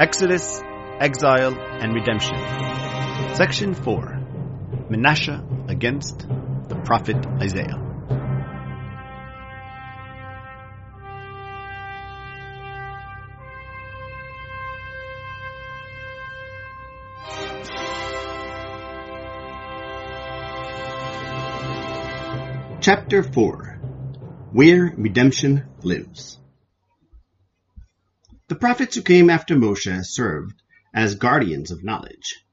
Exodus, Exile and Redemption. Section 4. Manasseh against the prophet Isaiah. Chapter 4. Where Redemption Lives. The prophets who came after Moshe served as guardians of knowledge,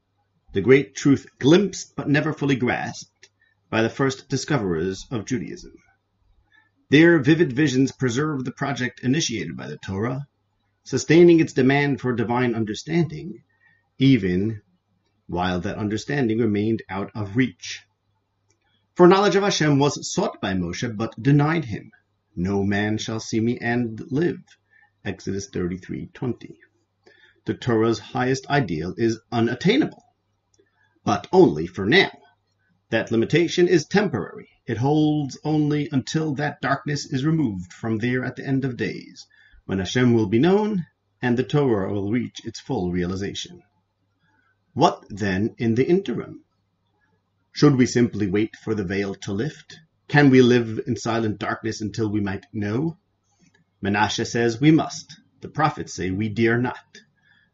the great truth glimpsed but never fully grasped by the first discoverers of Judaism. Their vivid visions preserved the project initiated by the Torah, sustaining its demand for divine understanding, even while that understanding remained out of reach. For knowledge of Hashem was sought by Moshe, but denied him. No man shall see me and live. Exodus 33:20. The Torah's highest ideal is unattainable, but only for now. That limitation is temporary. It holds only until that darkness is removed from there at the end of days, when Hashem will be known and the Torah will reach its full realization. What then in the interim? Should we simply wait for the veil to lift? Can we live in silent darkness until we might know? Manasseh says we must. The prophets say we dare not.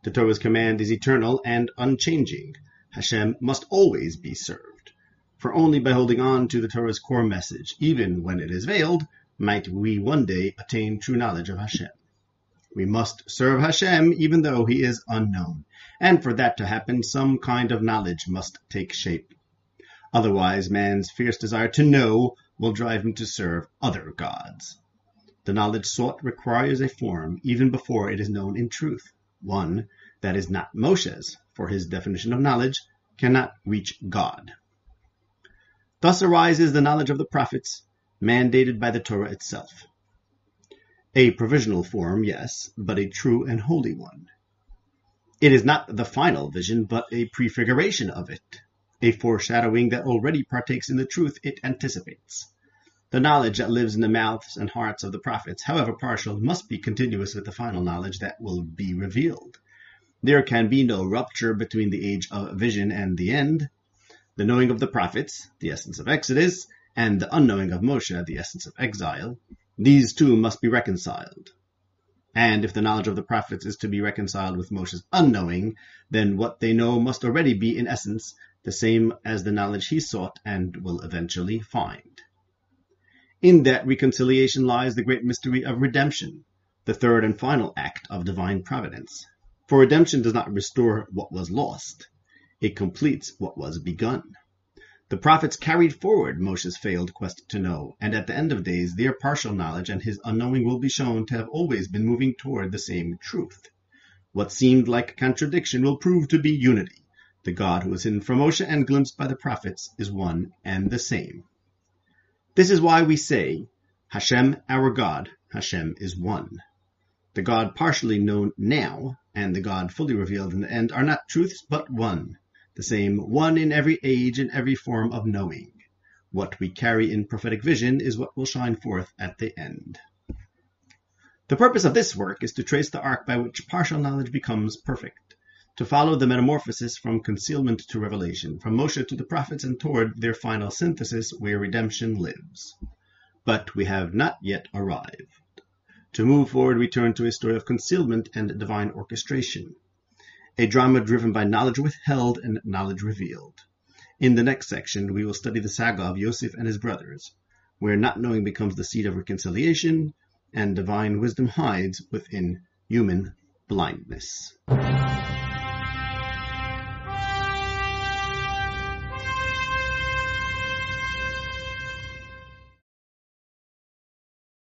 The Torah's command is eternal and unchanging. Hashem must always be served. For only by holding on to the Torah's core message, even when it is veiled, might we one day attain true knowledge of Hashem. We must serve Hashem even though he is unknown, and for that to happen, some kind of knowledge must take shape. Otherwise, man's fierce desire to know will drive him to serve other gods. The knowledge sought requires a form even before it is known in truth, one that is not Moshe's, for his definition of knowledge cannot reach God. Thus arises the knowledge of the prophets, mandated by the Torah itself. A provisional form, yes, but a true and holy one. It is not the final vision, but a prefiguration of it, a foreshadowing that already partakes in the truth it anticipates. The knowledge that lives in the mouths and hearts of the prophets, however partial, must be continuous with the final knowledge that will be revealed. There can be no rupture between the age of vision and the end. The knowing of the prophets, the essence of Exodus, and the unknowing of Moshe, the essence of exile, these two must be reconciled. And if the knowledge of the prophets is to be reconciled with Moshe's unknowing, then what they know must already be, in essence, the same as the knowledge he sought and will eventually find. In that reconciliation lies the great mystery of redemption, the third and final act of divine providence. For redemption does not restore what was lost. It completes what was begun. The prophets carried forward Moshe's failed quest to know, and at the end of days their partial knowledge and his unknowing will be shown to have always been moving toward the same truth. What seemed like contradiction will prove to be unity. The God who was hidden from Moshe and glimpsed by the prophets is one and the same. This is why we say, Hashem, our God, Hashem is one. The God partially known now, and the God fully revealed in the end are not truths but one, the same one in every age and every form of knowing. What we carry in prophetic vision is what will shine forth at the end. The purpose of this work is to trace the arc by which partial knowledge becomes perfect, to follow the metamorphosis from concealment to revelation, from Moshe to the prophets and toward their final synthesis where redemption lives. But we have not yet arrived. To move forward, we turn to a story of concealment and divine orchestration, a drama driven by knowledge withheld and knowledge revealed. In the next section, we will study the saga of Yosef and his brothers, where not knowing becomes the seed of reconciliation and divine wisdom hides within human blindness.